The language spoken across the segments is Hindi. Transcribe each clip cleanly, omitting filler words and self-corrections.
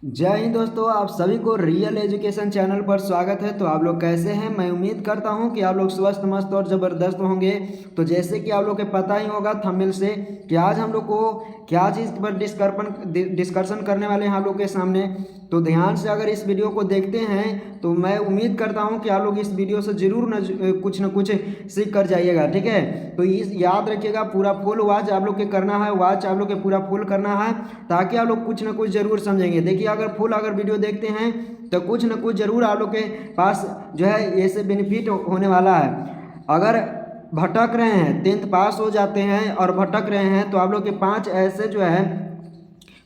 जय हिंद दोस्तों, आप सभी को रियल एजुकेशन चैनल पर स्वागत है। तो आप लोग कैसे हैं? मैं उम्मीद करता हूं कि आप लोग स्वस्थ मस्त और ज़बरदस्त होंगे। तो जैसे कि आप लोग को पता ही होगा थंबनेल से कि आज हम लोग को क्या चीज़ पर डिस्कशन करने वाले हैं आप लोग के सामने। तो ध्यान से अगर इस वीडियो को देखते हैं तो मैं उम्मीद करता हूं कि आप लोग इस वीडियो से ज़रूर न कुछ सीख कर जाइएगा। ठीक है, तो इस याद रखिएगा, पूरा फुल वॉच आप लोग के करना है, वॉच आप लोग के पूरा फुल करना है ताकि आप लोग कुछ ना कुछ ज़रूर समझेंगे। देखिए, अगर वीडियो देखते हैं तो कुछ ना कुछ ज़रूर आप लोग के पास जो है ऐसे बेनिफिट होने वाला है। अगर भटक रहे हैं, 10th पास हो जाते हैं और भटक रहे हैं तो आप लोग के 5 ऐसे जो है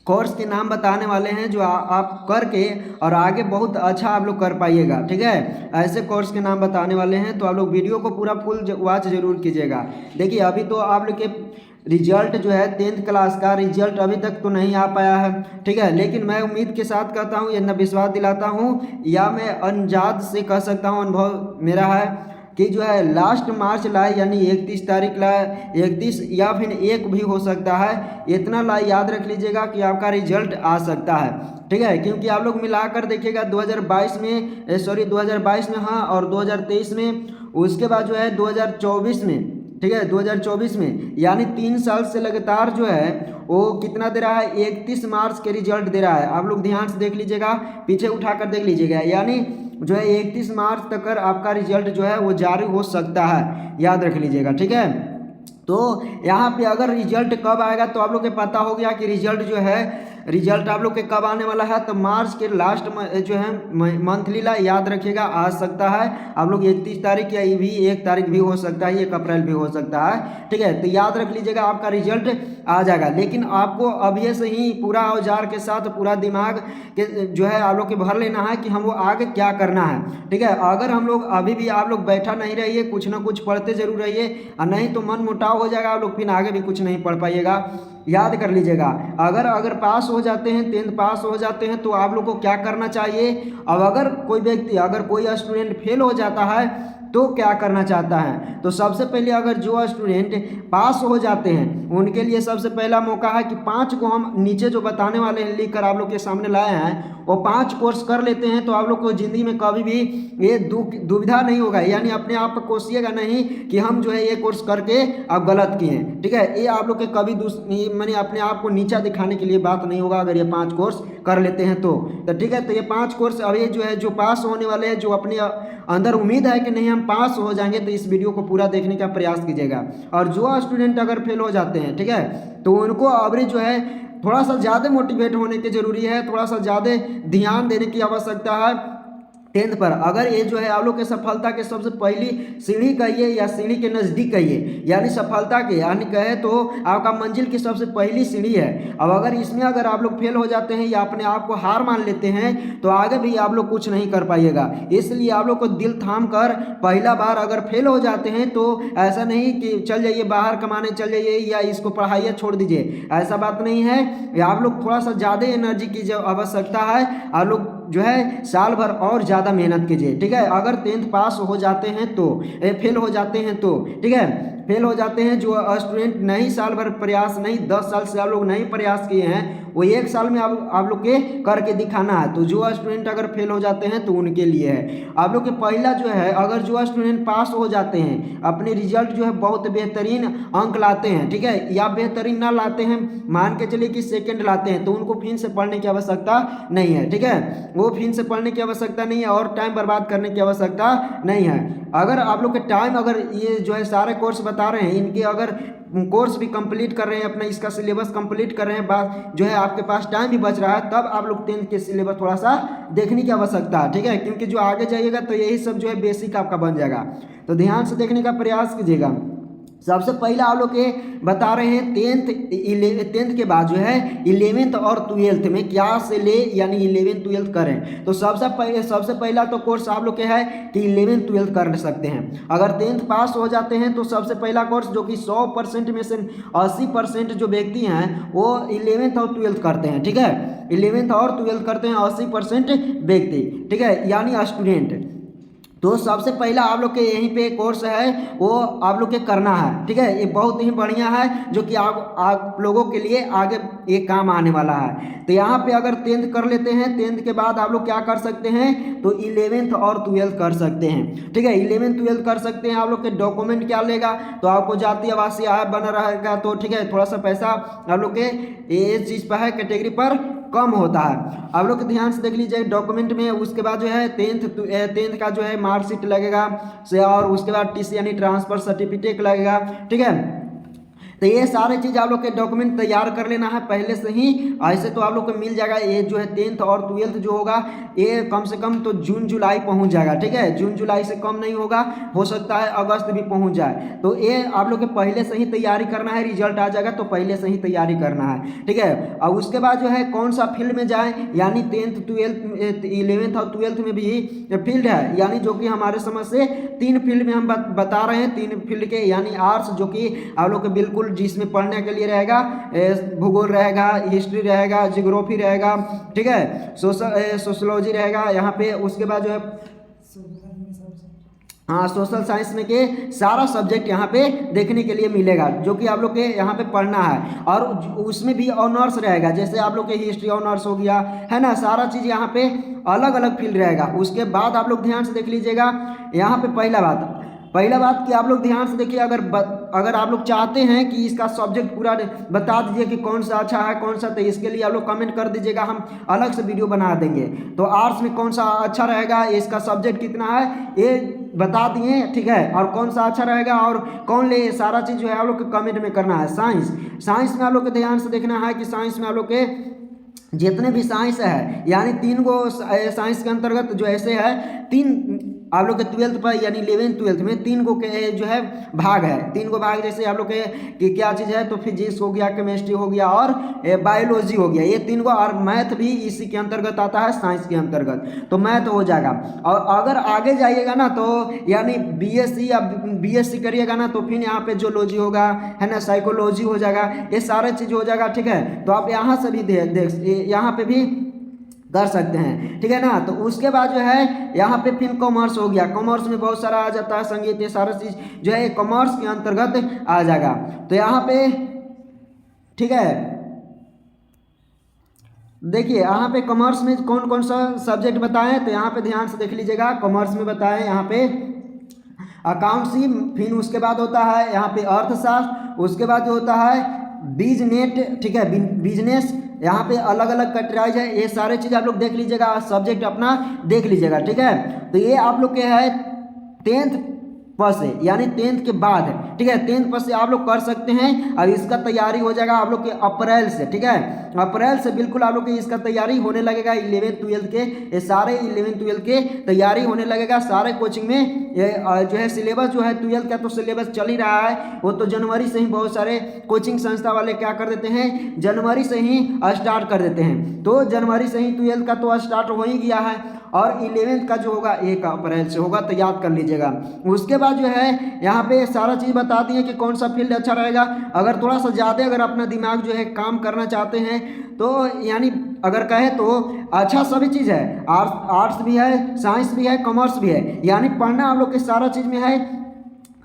कोर्स के नाम बताने वाले हैं जो आप करके और आगे बहुत अच्छा आप लोग कर पाइएगा। ठीक है, ऐसे कोर्स के नाम बताने वाले हैं तो आप लोग वीडियो को पूरा फुल वॉच जरूर कीजिएगा। देखिए, अभी तो आप लोग के रिजल्ट जो है 10th क्लास का रिजल्ट अभी तक तो नहीं आ पाया है। ठीक है, लेकिन मैं उम्मीद के साथ कहता हूँ, यह विश्वास दिलाता हूँ या मैं अंदाज से कह सकता हूँ, अनुभव मेरा है कि जो है लास्ट मार्च लाए, यानी 31 तारीख लाए, 31 या फिर 1 भी हो सकता है। इतना लाए याद रख लीजिएगा कि आपका रिजल्ट आ सकता है। ठीक है, क्योंकि आप लोग मिलाकर देखिएगा 2022 में 2022 में, हाँ, और 2023 में, उसके बाद जो है 2024 में। ठीक है, 2024 में, यानी 3 साल से लगातार जो है वो कितना दे रहा है, 31 मार्च के रिजल्ट दे रहा है। आप लोग ध्यान से देख लीजिएगा, पीछे उठाकर देख लीजिएगा, यानी जो है 31 मार्च तक आपका रिजल्ट जो है वो जारी हो सकता है, याद रख लीजिएगा। ठीक है, तो यहाँ पे अगर रिजल्ट कब आएगा तो आप लोग को पता हो गया कि रिजल्ट आप लोग के कब आने वाला है। तो मार्च के लास्ट जो है मंथली ला याद रखिएगा, आ सकता है आप लोग 31 तारीख या भी 1 तारीख भी हो सकता है, 1 अप्रैल भी हो सकता है। ठीक है, तो याद रख लीजिएगा आपका रिजल्ट आ जाएगा, लेकिन आपको अभी से ही पूरा औजार के साथ पूरा दिमाग के जो है आप लोग के भर लेना है कि हम वो आगे क्या करना है। ठीक है, अगर हम लोग अभी भी आप लोग बैठा नहीं रहिए, कुछ ना कुछ पढ़ते जरूर रहिए, और नहीं तो मन मुटाव हो जाएगा, आप लोग फिर आगे भी कुछ नहीं पढ़ पाइएगा। याद कर लीजिएगा, अगर पास हो जाते हैं, 10th पास हो जाते हैं तो आप लोग को क्या करना चाहिए। अब अगर कोई स्टूडेंट फेल हो जाता है तो क्या करना चाहता है, तो सबसे पहले अगर जो स्टूडेंट पास हो जाते हैं उनके लिए सबसे पहला मौका है कि 5 को हम नीचे जो बताने वाले हैं लिख कर आप लोग के सामने लाए हैं, वो 5 कोर्स कर लेते हैं तो आप लोग को ज़िंदगी में कभी भी ये दुविधा नहीं होगा, यानी अपने आप को कोसिएगा नहीं कि हम जो है ये कोर्स करके आप गलत किए हैं। ठीक है, ये आप लोग के कभी मैंने अपने आप को नीचा दिखाने के लिए बात नहीं होगा अगर ये 5 कोर्स कर लेते हैं तो ठीक है। तो ये 5 कोर्स अभी जो है जो पास होने वाले हैं, जो अपने अंदर उम्मीद है कि नहीं हम पास हो जाएंगे, तो इस वीडियो को पूरा देखने का प्रयास कीजिएगा। और जो स्टूडेंट अगर फेल हो जाते हैं, ठीक है, तो उनको अभी जो है थोड़ा सा ज़्यादा मोटिवेट होने की ज़रूरी है, थोड़ा सा ज़्यादा ध्यान देने की आवश्यकता है 10th पर। अगर ये जो है आप लोग के सफलता के सबसे पहली सीढ़ी कहिए या सीढ़ी के नज़दीक कहिए, यानी सफलता के, यानी कहे तो आपका मंजिल की सबसे पहली सीढ़ी है। अब अगर आप लोग फेल हो जाते हैं या अपने आप को हार मान लेते हैं तो आगे भी आप लोग कुछ नहीं कर पाइएगा। इसलिए आप लोग को दिल थाम कर पहला बार अगर फेल हो जाते हैं तो ऐसा नहीं कि चल जाइए बाहर कमाने चल जाइए या इसको पढ़ाइए छोड़ दीजिए, ऐसा बात नहीं है। आप लोग थोड़ा सा ज़्यादा एनर्जी की जो आवश्यकता है, आप लोग जो है साल भर और ज़्यादा मेहनत कीजिए। ठीक है, अगर 10th पास हो जाते हैं तो फेल हो जाते हैं तो, ठीक है, फेल हो जाते हैं जो स्टूडेंट नहीं साल भर प्रयास नहीं, 10 साल से आप लोग नहीं प्रयास किए हैं, वो 1 साल में आप लोग के करके दिखाना है। तो जो स्टूडेंट अगर फेल हो जाते हैं तो उनके लिए है। आप लोग के पहला जो है, अगर जो स्टूडेंट पास हो जाते हैं, अपने रिजल्ट जो है बहुत बेहतरीन अंक लाते हैं, ठीक है, या बेहतरीन ना लाते हैं, मान के चलिए कि सेकंड लाते हैं, तो उनको फिर से पढ़ने की आवश्यकता नहीं है। ठीक है, वो फिर से पढ़ने की आवश्यकता नहीं है और टाइम बर्बाद करने की आवश्यकता नहीं है। अगर आप लोग के टाइम, अगर ये जो है सारे कोर्स बता रहे हैं, इनके अगर कोर्स भी कंप्लीट कर रहे हैं, अपना इसका सिलेबस कंप्लीट कर रहे हैं, बात जो है आपके पास टाइम भी बच रहा है, तब आप लोग 10th के सिलेबस थोड़ा सा देखने की आवश्यकता है। ठीक है, क्योंकि जो आगे जाइएगा तो यही सब जो है बेसिक आपका बन जाएगा, तो ध्यान से देखने का प्रयास कीजिएगा। सबसे पहला आप लोग के बता रहे हैं 10th के बाद जो है 11th और 12th में क्या से ले, यानी 11th 12th करें। तो सबसे पहला तो कोर्स आप लोग के है कि 11th 12th कर सकते हैं। अगर 10th पास हो जाते हैं तो सबसे पहला कोर्स जो कि 100% में से 80% जो व्यक्ति हैं वो 11th और 12th करते हैं। ठीक है, 11th और 12th करते हैं 80% व्यक्ति, ठीक है, यानी स्टूडेंट। तो सबसे पहला आप लोग के यहीं पे कोर्स है वो आप लोग के करना है, ठीक है। ये बहुत ही बढ़िया है जो कि आप लोगों के लिए आगे ये काम आने वाला है। तो यहाँ पे अगर 10th कर लेते हैं, 10th के बाद आप लोग क्या कर सकते हैं, तो 11th और 12th कर सकते हैं, ठीक है। 11th 12th कर सकते हैं। आप लोग के डॉक्यूमेंट क्या लेगा, तो आपको जाति आवासीय आय बना रहेगा, तो ठीक है, थोड़ा सा पैसा आप लोग के ये चीज़ पर है, कैटेगरी पर कम होता है। आप लोग ध्यान से देख लीजिए डॉक्यूमेंट में। उसके बाद जो है 10th का जो है मार्कशीट लगेगा से, और उसके बाद टीसी यानी ट्रांसफर सर्टिफिकेट लगेगा, ठीक है। तो ये सारे चीज़ आप लोग के डॉक्यूमेंट तैयार कर लेना है पहले से ही। ऐसे तो आप लोग को मिल जाएगा। ये जो है 10th और 12th जो होगा ये कम से कम तो जून जुलाई पहुंच जाएगा, ठीक है। जून जुलाई से कम नहीं होगा, हो सकता है अगस्त भी पहुंच जाए। तो ये आप लोग के पहले से ही तैयारी करना है। रिजल्ट आ जाएगा तो पहले से ही तैयारी करना है, ठीक है। और उसके बाद जो है कौन सा फील्ड में जाए, यानी 10th 12th 11th और 12th में भी फील्ड है, यानी जो कि हमारे समझ से 3 फील्ड में हम बता रहे हैं। 3 फील्ड के, यानी आर्ट्स जो कि आप लोग के बिल्कुल जिसमें पढ़ने के लिए रहेगा, भूगोल रहेगा, हिस्ट्री रहेगा, जियोग्राफी रहेगा, ठीक है, सोशलॉजी रहेगा यहाँ पे। उसके बाद जो है हाँ सोशल साइंस में के सारा सब्जेक्ट यहाँ पे देखने के लिए मिलेगा, जो कि आप लोग के यहाँ पे पढ़ना है। और उसमें भी ऑनर्स रहेगा, जैसे आप लोग के हिस्ट्री ऑनर्स हो गया, है ना, सारा चीज़ यहाँ पे अलग अलग फील्ड रहेगा। उसके बाद आप लोग ध्यान से देख लीजिएगा यहाँ पे पहला बात कि आप लोग ध्यान से देखिए, अगर आप लोग चाहते हैं कि इसका सब्जेक्ट पूरा बता दीजिए कि कौन सा अच्छा है कौन सा, तो इसके लिए आप लोग कमेंट कर दीजिएगा, हम अलग से वीडियो बना देंगे। तो आर्ट्स में कौन सा अच्छा रहेगा, इसका सब्जेक्ट कितना है, ये बता दिए, ठीक है। और कौन सा अच्छा रहेगा और कौन ले, सारा चीज़ जो है आप लोग को कमेंट में करना है। साइंस में आप लोग को ध्यान से देखना है कि साइंस में आप लोग के जितने भी साइंस है, यानी 3 गो साइंस के अंतर्गत जो ऐसे है, 3 आप लोग के 12th पर यानी 11th 12th में 3 गो के जो है भाग है। 3 गो भाग जैसे आप लोग के कि क्या चीज़ है, तो फिजिक्स हो गया, केमिस्ट्री हो गया और बायोलॉजी हो गया, ये 3 गो। और मैथ भी इसी के अंतर्गत आता है, साइंस के अंतर्गत, तो मैथ हो जाएगा। और अगर आगे जाइएगा ना, तो यानी बीएससी या बीएससी करिएगा ना, तो फिर यहाँ पे जोलॉजी होगा, है ना, साइकोलॉजी हो जाएगा, ये सारे चीज़ हो जाएगा, ठीक है। तो आप यहाँ से भी देख यहाँ पे भी कर सकते हैं, ठीक है ना। तो उसके बाद जो है यहाँ पे फिर कॉमर्स हो गया। कॉमर्स में बहुत सारा आ जाता है, संगीत, ये सारा चीज़ जो है कॉमर्स के अंतर्गत आ जाएगा। तो यहाँ पे ठीक है, देखिए यहाँ पे कॉमर्स में कौन कौन सा सब्जेक्ट बताएं, तो यहाँ पे ध्यान से देख लीजिएगा। कॉमर्स में बताएं यहाँ पे अकाउंट्सी, फिर उसके बाद होता है यहाँ पे अर्थशास्त्र, उसके बाद जो होता है बिजनेट, ठीक है, बिजनेस, यहाँ पे अलग अलग कैटेगराइज है। ये सारे चीज़ आप लोग देख लीजिएगा, सब्जेक्ट अपना देख लीजिएगा, ठीक है। तो ये आप लोग के है 10th पर से, यानी 10th के बाद, ठीक है, 10th पर से आप लोग कर सकते हैं। और इसका तैयारी हो जाएगा आप लोग के अप्रैल से, ठीक है, अप्रैल से बिल्कुल आप लोग की इसका तैयारी होने लगेगा। 11th 12th के ये सारे 11th 12th के तैयारी होने लगेगा सारे कोचिंग में। ये जो है सिलेबस जो है 12th का तो सिलेबस चल ही रहा है, वो तो जनवरी से ही बहुत सारे कोचिंग संस्था वाले क्या कर देते हैं, जनवरी से ही स्टार्ट कर देते हैं। तो जनवरी से ही 12th का तो स्टार्ट हो ही गया है, और 11th का जो होगा 1 अप्रैल से होगा, तो याद कर लीजिएगा। उसके बाद जो है यहाँ पे सारा चीज़ बता दिए कि कौन सा फील्ड अच्छा रहेगा। अगर थोड़ा सा ज़्यादा अगर अपना दिमाग जो है काम करना चाहते हैं, तो यानी अगर कहे तो अच्छा सभी चीज़ है, आर्ट्स भी है, साइंस भी है, कॉमर्स भी है, यानी पढ़ना आप लोग के सारा चीज़ में है।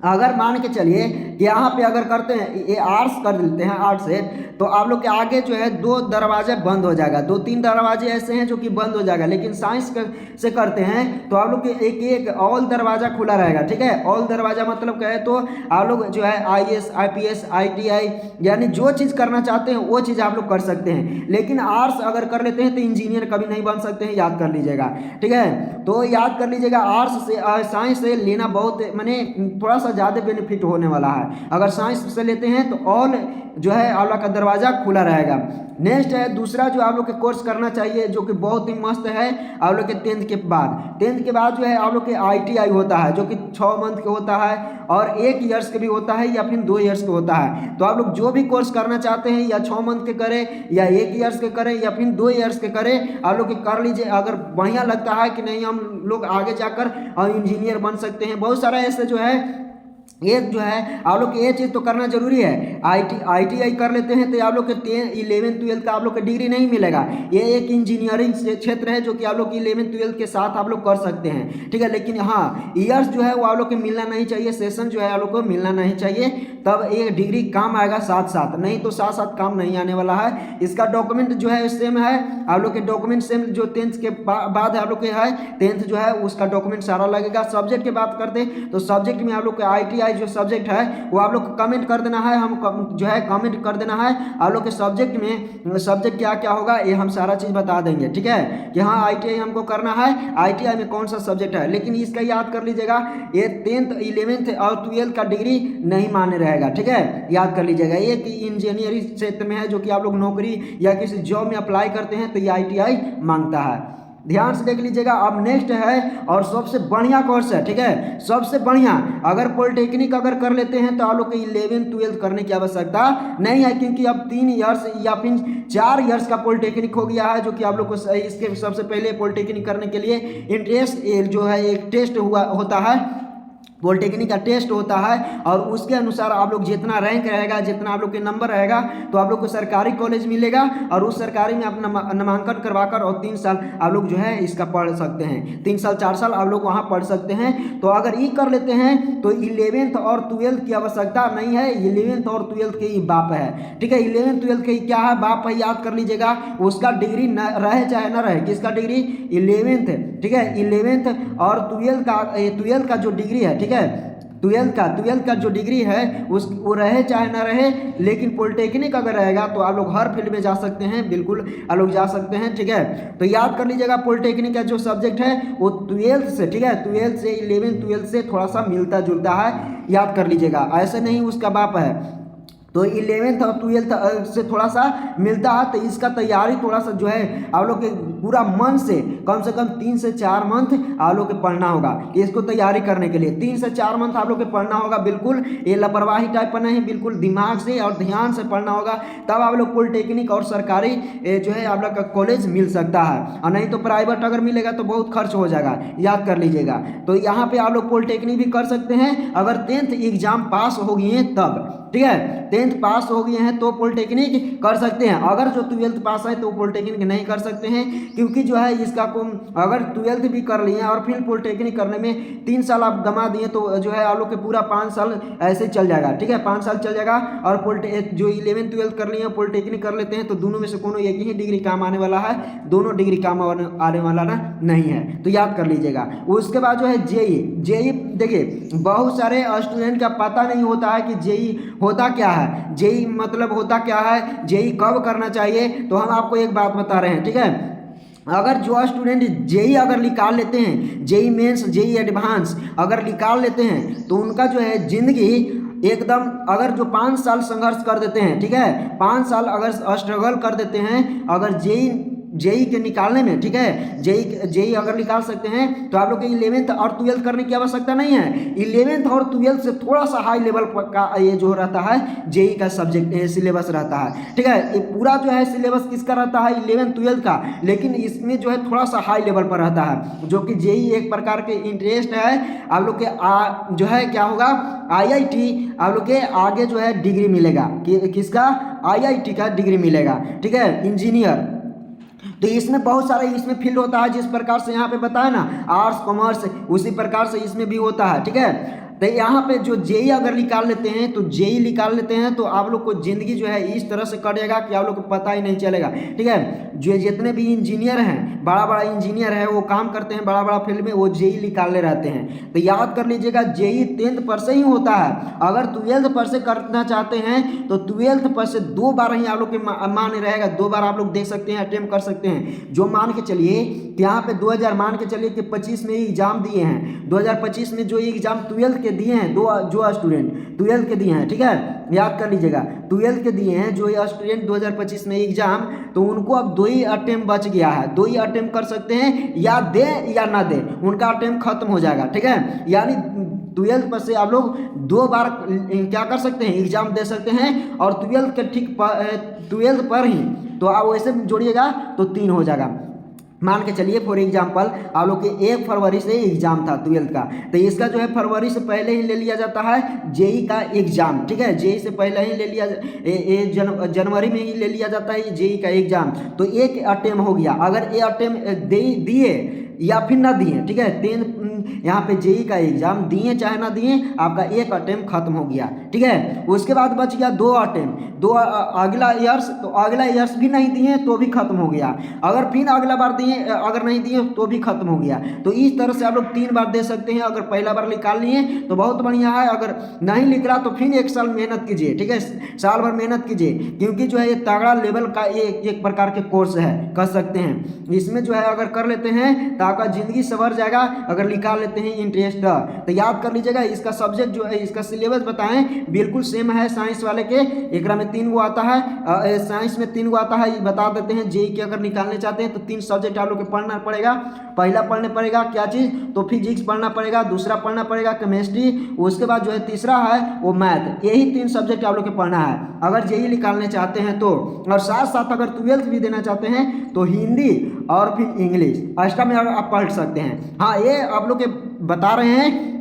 अगर मान के चलिए कि यहाँ पे अगर करते हैं ये आर्ट्स कर देते हैं, आर्ट्स से, तो आप लोग के आगे जो है 2 दरवाजे बंद हो जाएगा, 2-3 दरवाजे ऐसे हैं जो कि बंद हो जाएगा। लेकिन साइंस से करते हैं तो आप लोग के एक ऑल दरवाजा खुला रहेगा, ठीक है। ऑल दरवाजा मतलब कहे तो आप लोग जो है IAS IPS ITI यानी जो चीज़ करना चाहते हैं वो चीज़ आप लोग कर सकते हैं। लेकिन आर्ट्स अगर कर लेते हैं तो इंजीनियर कभी नहीं बन सकते हैं, याद कर लीजिएगा, ठीक है। तो याद कर लीजिएगा, आर्ट्स से साइंस से लेना बहुत माने थोड़ा सा ज़्यादा बेनिफिट होने वाला है। अगर साइंस से लेते हैं तो ऑल जो है आप लोग का दरवाज़ा खुला रहेगा। नेक्स्ट है दूसरा जो आप लोग के कोर्स करना चाहिए, जो कि बहुत ही मस्त है, आप लोग के 10th के बाद। 10th के बाद जो है आप लोग के ITI होता है, जो कि 6 मंथ के होता है, और 1 ईयर्स के भी होता है, या फिर 2 ईयर्स के होता है। तो आप लोग जो भी कोर्स करना चाहते हैं, या 6 मंथ के करें, या 1 ईयर्स के करें, या फिर 2 ईयर्स के करें, आप लोग कर लीजिए। अगर बढ़िया लगता है कि नहीं हम लोग आगे जाकर इंजीनियर बन सकते हैं, बहुत सारा ऐसे जो है एक जो है आप लोग ये चीज़ तो करना जरूरी है। ITI कर लेते हैं तो आप लोग के 11th 12th का आप लोग को डिग्री नहीं मिलेगा। ये एक इंजीनियरिंग क्षेत्र है जो कि आप लोग 11th 12th के साथ आप लोग कर सकते हैं, ठीक है। लेकिन हाँ, ईयर्स जो है वो आप लोग को मिलना नहीं चाहिए, सेशन जो है आप लोग को मिलना नहीं चाहिए, तब एक डिग्री काम आएगा साथ साथ, नहीं तो साथ साथ काम नहीं आने वाला है। इसका डॉक्यूमेंट जो है सेम है, आप लोग के डॉक्यूमेंट सेम जो 10th के बाद आप लोग के है 10th जो है उसका डॉक्यूमेंट सारा लगेगा। सब्जेक्ट की बात करते तो सब्जेक्ट में आप लोग के ITI जो सब्जेक्ट है वो आप लोग को कमेंट कर देना है, हम जो है कमेंट कर देना है आप लोग के सब्जेक्ट में सब्जेक्ट क्या क्या होगा, ये हम सारा चीज़ बता देंगे, ठीक है। कि हाँ ITI हमको करना है, ITI में कौन सा सब्जेक्ट है, लेकिन इसका याद कर लीजिएगा ये 10th 11th और 12th का डिग्री नहीं मान्य रहेगा, ठीक है, याद कर लीजिएगा। ये कि इंजीनियरिंग क्षेत्र में है जो कि आप लोग नौकरी या किसी जॉब में अप्लाई करते हैं तो ये ITI मांगता है, ध्यान से देख लीजिएगा। अब नेक्स्ट है और सबसे बढ़िया कोर्स है, ठीक है, सबसे बढ़िया। अगर पॉलिटेक्निक अगर कर लेते हैं तो आप लोग को 11th 12th करने की आवश्यकता नहीं है, क्योंकि अब 3 इयर्स या फिर 4 इयर्स का पॉलिटेक्निक हो गया है, जो कि आप लोग को इसके सबसे पहले पॉलिटेक्निक करने के लिए इंट्रेंस जो है एक टेस्ट होता है, पॉलिटेक्निक का टेस्ट होता है, और उसके अनुसार आप लोग जितना रैंक रहेगा, जितना आप लोग के नंबर रहेगा, तो आप लोग को सरकारी कॉलेज मिलेगा, और उस सरकारी में अपना नामांकन करवाकर और 3 साल आप लोग जो है इसका पढ़ सकते हैं, 3 साल 4 साल आप लोग वहाँ पढ़ सकते हैं। तो अगर ये कर लेते हैं तो 11th और 12th की आवश्यकता नहीं है, 11th और 12th के ही बाप है, ठीक है, 11th 12th के ही क्या है, बाप है, याद कर लीजिएगा। उसका डिग्री न रहे चाहे ना रहे, किसका डिग्री, 11th, ठीक है, 11th और 12th का जो डिग्री है, ठीक है, 12th का जो डिग्री है उस वो रहे चाहे ना रहे, लेकिन पॉलिटेक्निक अगर रहेगा तो आप लोग हर फील्ड में जा सकते हैं, बिल्कुल आप लोग जा सकते हैं, ठीक है। तो याद कर लीजिएगा पॉलिटेक्निक का जो सब्जेक्ट है वो 12th से, ठीक है, 12th से 11th 12th से थोड़ा सा मिलता जुलता है, याद कर लीजिएगा, ऐसे नहीं उसका बाप है। तो 11th और 12th से थोड़ा सा मिलता है, तो इसका तैयारी थोड़ा सा जो है आप लोग के पूरा मन से कम 3 से 4 मंथ आप लोग के पढ़ना होगा। इसको तैयारी करने के लिए 3 से 4 मंथ आप लोग के पढ़ना होगा, बिल्कुल ये लापरवाही टाइप पर नहीं, बिल्कुल दिमाग से और ध्यान से पढ़ना होगा, तब आप लोग पॉलिटेक्निक और सरकारी जो है आप लोग का कॉलेज मिल सकता है, और नहीं तो प्राइवेट अगर मिलेगा तो बहुत खर्च हो जाएगा, याद कर लीजिएगा। तो यहाँ पे आप लोग पॉलिटेक्निक भी कर सकते हैं अगर 10th एग्जाम पास हो गए हैं तब, ठीक है, 10th पास हो गए हैं तो पॉलिटेक्निक कर सकते हैं। अगर जो 12th पास है तो पॉलिटेक्निक नहीं कर सकते हैं, क्योंकि जो है इसका को अगर 12th भी कर लिए और फिर पॉलिटेक्निक करने में 3 साल आप गमा दिए तो जो है आप लोग के पूरा 5 साल ऐसे चल जाएगा, ठीक है, 5 साल चल जाएगा। और जो 11th 12th कर लिए पॉलिटेक्निक कर लेते हैं तो दोनों में से कोनो एक ही डिग्री काम आने वाला है, दोनों डिग्री काम आने वाला ना नहीं है, तो याद कर लीजिएगा। उसके बाद जो है जेई देखिए बहुत सारे स्टूडेंट का पता नहीं होता है कि जेई होता क्या है, जेई मतलब होता क्या है, जेई कब करना चाहिए, तो हम आपको एक बात बता रहे हैं, ठीक है। अगर जो स्टूडेंट जेई अगर निकाल लेते हैं, जेई मेंस जेई एडवांस अगर निकाल लेते हैं तो उनका जो है जिंदगी एकदम, अगर जो 5 साल संघर्ष कर देते हैं, ठीक है, 5 साल अगर स्ट्रगल कर देते हैं अगर जेई के निकालने में, ठीक है, जेई अगर निकाल सकते हैं तो आप लोग के 11th और 12th करने की आवश्यकता नहीं है। 11th और 12th से थोड़ा सा हाई लेवल का ये जो रहता है जेई का सब्जेक्ट सिलेबस रहता है, ठीक है, ये पूरा जो है सिलेबस किसका रहता है 11th 12th का, लेकिन इसमें जो है थोड़ा सा हाई लेवल पर रहता है, जो कि जेई एक प्रकार के इंटरेस्ट है आप लोग के जो है क्या होगा IIT आप लोग के आगे जो है डिग्री मिलेगा, किसका, IIT का डिग्री मिलेगा, ठीक है, इंजीनियर। तो इसमें बहुत सारे इसमें फील्ड होता है, जिस प्रकार से यहाँ पे बताया ना आर्ट्स कॉमर्स, उसी प्रकार से इसमें भी होता है, ठीक है। तो यहाँ पे जो जेई अगर निकाल लेते हैं तो जेई निकाल लेते हैं तो आप लोग को जिंदगी जो है इस तरह से कटेगा कि आप लोग को पता ही नहीं चलेगा, ठीक है। जो जितने भी इंजीनियर हैं, बड़ा बड़ा इंजीनियर है, वो काम करते हैं बड़ा बड़ा फील्ड में, वो जेई निकालने रहते हैं। तो याद कर लीजिएगा जेई 10th पर से ही होता है, अगर 12th पर से करना चाहते हैं तो 12th पर से 2 बार ही आप लोग के मान रहेगा, 2 बार आप लोग देख सकते हैं, अटेम्प्ट कर सकते हैं। जो मान के चलिए यहाँ पे 2000 मान के चलिए कि 25 में ही एग्जाम दिए हैं, 2025 में जो एग्जाम 12th के दिए हैं, जो स्टूडेंट 12th के दिए हैं, ठीक है, याद कर लीजिएगा 12th के दिए हैं जो स्टूडेंट 2025 में एग्जाम, तो उनको अब 2 ही अटेम्प्ट बच गया है, 2 ही अटेम्प्ट कर सकते हैं, या दे या ना दे, उनका अटेम्प्ट खत्म हो जाएगा, ठीक है। यानी 12th पर से आप लोग 2 बार क्या कर सकते हैं, एग्जाम दे सकते हैं, और 12th के ठीक 12th पर ही तो आप वैसे जोड़िएगा तो 3 हो जाएगा। मान के चलिए फॉर एग्जाम्पल आप लोग के 1 फरवरी से एग्जाम था 12th का, तो इसका जो है फरवरी से पहले ही ले लिया जाता है जेई का एग्जाम, ठीक है। जेई से पहले ही ले लिया, जनवरी में ही ले लिया जाता है जेई का एग्जाम। तो एक अटेम्प्ट हो गया, अगर ये अटेम्प्ट दिए या फिर ना दिए, ठीक है, 10 यहाँ पे जेई का एग्जाम दिए चाहे ना दिए, आपका एक अटेम्प्ट खत्म हो गया, ठीक है। उसके बाद बच गया 2 अटेम्प्ट, अगला ईयर्स, तो अगला ईयर्स भी नहीं दिए तो भी खत्म हो गया, अगर फिर अगला बार दिए, अगर नहीं दिए तो भी खत्म हो गया। तो इस तरह से आप लोग 3 बार दे सकते हैं। अगर पहला बार निकाल लिए तो बहुत बढ़िया है, अगर नहीं निकला तो फिर 1 साल मेहनत कीजिए, ठीक है, साल भर मेहनत कीजिए, क्योंकि जो है ये तगड़ा लेवल का एक प्रकार के कोर्स है, कर सकते हैं। इसमें जो है अगर कर लेते हैं तो आपका जिंदगी संवर जाएगा। अगर निकाल लेते हैं इंटरेस्ट तो याद कर लीजिएगा, इसका सब्जेक्ट जो है, इसका सिलेबस बताएं बिल्कुल सेम है साइंस वाले के। एक में 3 गो आता है, साइंस में 3 गो आता है, बता देते हैं। जेई के अगर निकालने चाहते हैं तो 3 सब्जेक्ट आप लोग को पढ़ना पड़ेगा। पहला पढ़ने पड़ेगा क्या चीज़, तो फिजिक्स पढ़ना पड़ेगा, दूसरा पढ़ना पड़ेगा केमिस्ट्री, उसके बाद जो है तीसरा है वो मैथ। यही 3 सब्जेक्ट आप लोग को पढ़ना है अगर जेई निकालने चाहते हैं तो। और साथ साथ अगर 12th भी देना चाहते हैं तो हिंदी और फिर इंग्लिश एक्स्ट्रा में आप पढ़ सकते हैं। हाँ, ये आप लोग के बता रहे हैं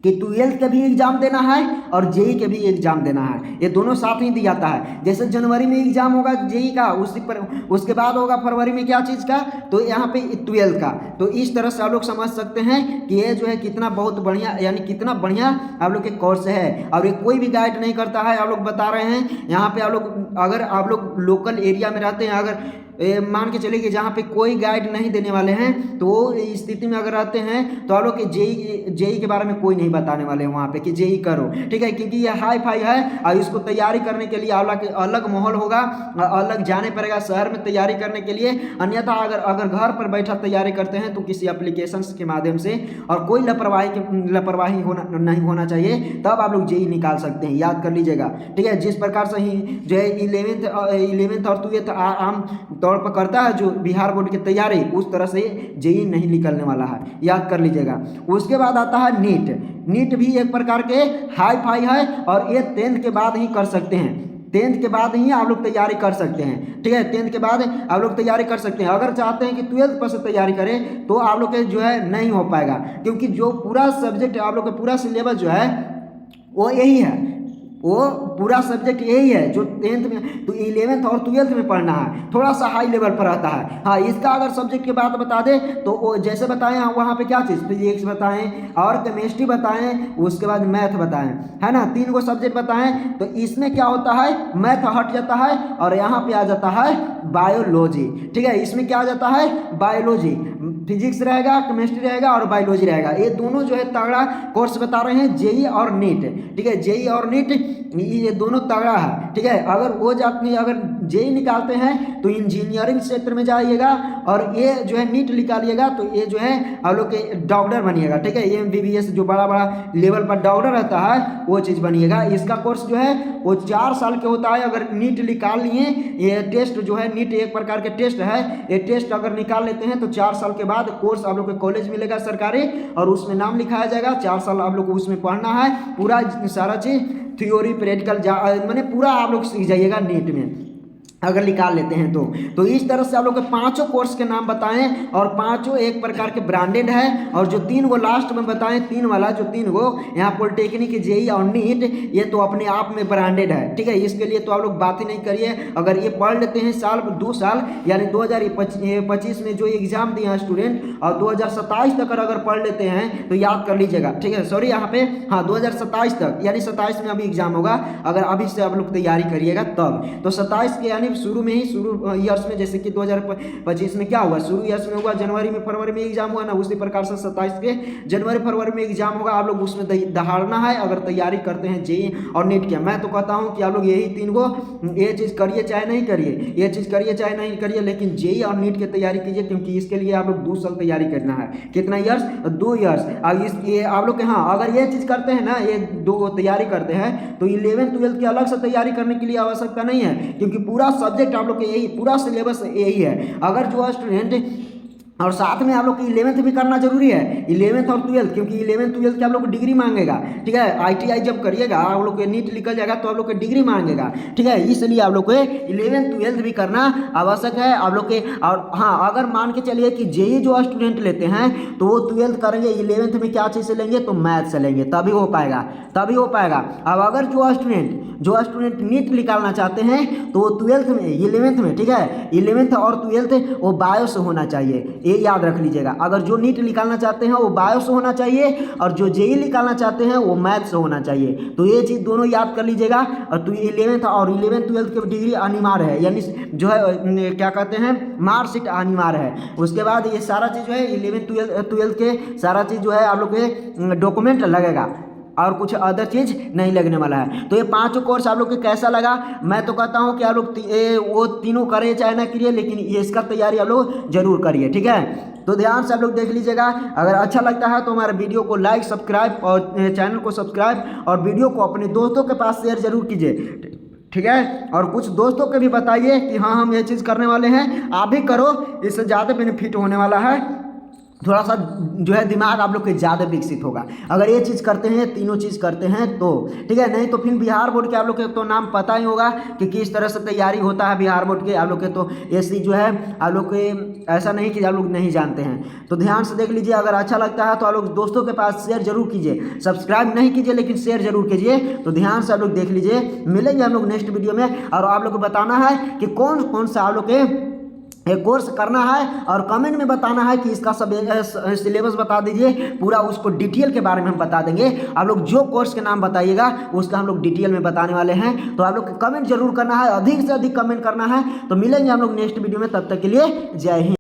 कि 12th का भी एग्जाम देना है और जेई के भी एग्जाम देना है, ये दोनों साथ ही दिया जाता है। जैसे जनवरी में एग्जाम होगा जेई का, उसके बाद होगा फरवरी में क्या चीज़ का, तो यहाँ पे 12th का। तो इस तरह से आप लोग समझ सकते हैं कि ये जो है कितना बहुत बढ़िया, यानी कितना बढ़िया आप लोग के कोर्स है। और ये कोई भी गाइड नहीं करता है, आप लोग बता रहे हैं। यहाँ पे आप लोग, अगर आप लोग लोकल एरिया में रहते हैं, अगर मान के चलिए कि जहाँ पे कोई गाइड नहीं देने वाले हैं, तो वो स्थिति में अगर रहते हैं तो आप लोग के जेई के बारे में कोई नहीं बताने वाले हैं वहाँ पे कि जेई करो, ठीक है, क्योंकि ये हाई फाई है और इसको तैयारी करने के लिए अलग माहौल होगा, अलग जाने पड़ेगा शहर में तैयारी करने के लिए। अन्यथा अगर घर पर बैठा तैयारी करते हैं तो किसी एप्लीकेशन के माध्यम से, और कोई लापरवाही नहीं होना चाहिए, तब आप लोग जेई निकाल सकते हैं, याद कर लीजिएगा, ठीक है। जिस प्रकार से ही जो है 11th और 12th आम तौर पर करता है जो बिहार बोर्ड की तैयारी, उस तरह से जेई नहीं निकलने वाला है, याद कर लीजिएगा। उसके बाद आता है नीट भी एक प्रकार के हाई फाई है, और ये 10th के बाद ही कर सकते हैं, 10th के बाद ही आप लोग तैयारी कर सकते हैं, ठीक है। 10th के बाद आप लोग तैयारी कर सकते हैं। अगर चाहते हैं कि 12th पर से तैयारी करें तो आप लोग के जो है नहीं हो पाएगा, क्योंकि जो पूरा सब्जेक्ट आप लोग का पूरा सिलेबस जो है वो यही है, वो पूरा सब्जेक्ट यही है जो 10th में, तो 11th और 12th में पढ़ना है, थोड़ा सा हाई लेवल पर रहता है। हाँ, इसका अगर सब्जेक्ट की बात बता दें तो वो जैसे बताएं वहाँ पे क्या चीज़, फिजिक्स बताएं और केमिस्ट्री बताएं, उसके बाद मैथ बताएं, है ना, 3 गो सब्जेक्ट बताएं। तो इसमें क्या होता है, मैथ हट जाता है और यहाँ पे आ जाता है बायोलॉजी, ठीक है। इसमें क्या आ जाता है, बायोलॉजी, फिजिक्स रहेगा, केमिस्ट्री रहेगा और बायोलॉजी रहेगा। ये दोनों जो है तगड़ा कोर्स बता रहे हैं, जेई और नीट, ठीक है। जेई और नीट ये दोनों तगड़ा है, ठीक है। अगर वो जाते, अगर जेई निकालते हैं तो इंजीनियरिंग क्षेत्र में जाइएगा, और ये जो है नीट निकालिएगा तो ये जो है आप लोग के डॉक्टर बनिएगा, ठीक है। MBBS जो बड़ा लेवल पर डॉक्टर रहता है वो चीज़ बनिएगा। इसका कोर्स जो है वो 4 साल के होता है। अगर नीट निकाल लिए, ये टेस्ट जो है, नीट एक प्रकार के टेस्ट है, ये टेस्ट अगर निकाल लेते हैं तो 4 साल के बाद कोर्स आप लोग को कॉलेज मिलेगा सरकारी, और उसमें नाम लिखाया जाएगा। 4 साल आप लोग को उसमें पढ़ना है, पूरा सारा चीज़ थ्योरी प्रैक्टिकल मैंने पूरा आप लोग सीख जाइएगा नीट में अगर निकाल लेते हैं तो इस तरह से आप लोग के 5 कोर्स के नाम बताएं, और 5 एक प्रकार के ब्रांडेड है, और जो 3 गो लास्ट में बताएं, 3 वाला जो 3 गो यहाँ पॉलिटेक्निक, जेई और नीट, ये तो अपने आप में ब्रांडेड है, ठीक है। इसके लिए तो आप लोग बात ही नहीं करिए। अगर ये पढ़ लेते हैं 2 साल यानी 2025 में जो एग्जाम दिए हैं स्टूडेंट, और 2027 तक अगर पढ़ लेते हैं तो याद कर लीजिएगा, ठीक है। सॉरी, यहाँ पे हाँ 2027 तक, यानी 27 में अभी एग्जाम होगा। अगर अभी से आप लोग तैयारी करिएगा तब तो 27 के यानी शुरू में ही, शुरू ईयर्स में, जैसे कि 2025 में क्या हुआ, शुरू ईयर्स में हुआ जनवरी में, फरवरी में एग्जाम हुआ ना, उसी प्रकार से 27 के जनवरी फरवरी में एग्जाम होगा। आप लोग उसमें दहाड़ना है अगर तैयारी करते हैं जेई और नीट के। मैं तो कहता हूं कि आप लोग यही 3 गो, ये चीज़ करिए चाहे नहीं करिए, ये चीज़ करिए चाहे नहीं करिए, लेकिन जेई और नीट की तैयारी कीजिए, क्योंकि इसके लिए आप लोग 2 साल तैयारी करना है। कितना ईयर्स, 2 ईयर्स। अब ये आप लोग के, हाँ अगर ये चीज़ करते हैं ना, ये 2 तैयारी करते हैं तो 11th 12th की अलग से तैयारी करने के लिए आवश्यकता नहीं है, क्योंकि पूरा सब्जेक्ट आप लोग के यही, पूरा सिलेबस यही है। अगर जो स्टूडेंट और साथ में आप लोग को 11th भी करना जरूरी है, 11th और 12th, क्योंकि 11th 12th के आप लोग को डिग्री मांगेगा। ठीक है, ITI जब करिएगा आप लोग को नीट निकल जाएगा तो आप लोग को डिग्री मांगेगा। ठीक है, इसलिए आप लोग को 11th 12th भी करना आवश्यक है आप लोग के। और हाँ, अगर मान के चलिए कि जेई जो स्टूडेंट लेते हैं तो वो 12th करेंगे, 11th में क्या चीज़ से लेंगे, तो मैथ से लेंगे, तभी हो पाएगा, तभी हो पाएगा। अब अगर जो स्टूडेंट नीट निकालना चाहते हैं तो वो 12th में 11th में, ठीक है, 11th और 12th वो बायो से होना चाहिए, ये याद रख लीजिएगा। अगर जो नीट निकालना चाहते हैं वो बायो से होना चाहिए और जो जेई निकालना चाहते हैं वो मैथ से होना चाहिए। तो ये चीज़ दोनों याद कर लीजिएगा। और तो 11th और 11th 12th की डिग्री अनिवार्य है, यानी जो है क्या कहते हैं, मार्कशीट अनिवार्य है। उसके बाद ये सारा चीज़ जो है 11th 12th के सारा चीज़ जो है आप लोग के डॉक्यूमेंट लगेगा और कुछ अदर चीज़ नहीं लगने वाला है। तो ये पांचों कोर्स आप लोग को कैसा लगा, मैं तो कहता हूँ कि आप लोग वो तीनों करें चाहे ना करिए, लेकिन ये इसका तैयारी आप लोग जरूर करिए। ठीक है, तो ध्यान से आप लोग देख लीजिएगा। अगर अच्छा लगता है तो हमारे वीडियो को लाइक, सब्सक्राइब और चैनल को सब्सक्राइब और वीडियो को अपने दोस्तों के पास शेयर जरूर कीजिए। ठीक है, और कुछ दोस्तों को भी बताइए कि हाँ हम ये चीज़ करने वाले हैं, आप भी करो, इससे ज़्यादा बेनिफिट होने वाला है। थोड़ा सा जो है दिमाग आप लोग के ज़्यादा विकसित होगा अगर ये चीज़ करते हैं, तीनों चीज़ करते हैं तो। ठीक है, नहीं तो फिर बिहार बोर्ड के आप लोग के तो नाम पता ही होगा कि किस तरह से तैयारी होता है बिहार बोर्ड के। आप लोग के तो ऐसी जो है आप लोग के ऐसा नहीं कि आप लोग नहीं जानते हैं। तो ध्यान से देख लीजिए, अगर अच्छा लगता है तो आप लोग दोस्तों के पास शेयर जरूर कीजिए, सब्सक्राइब नहीं कीजिए लेकिन शेयर जरूर कीजिए। तो ध्यान से आप लोग देख लीजिए, मिलेंगे हम लोग नेक्स्ट वीडियो में। और आप लोग को बताना है कि कौन कौन सा आप लोग के एक कोर्स करना है और कमेंट में बताना है कि इसका सब सिलेबस बता दीजिए, पूरा उसको डिटेल के बारे में हम बता देंगे। आप लोग जो कोर्स के नाम बताइएगा उसका हम लोग डिटेल में बताने वाले हैं। तो आप लोग कमेंट जरूर करना है, अधिक से अधिक कमेंट करना है। तो मिलेंगे हम लोग नेक्स्ट वीडियो में, तब तक के लिए जय हिंद।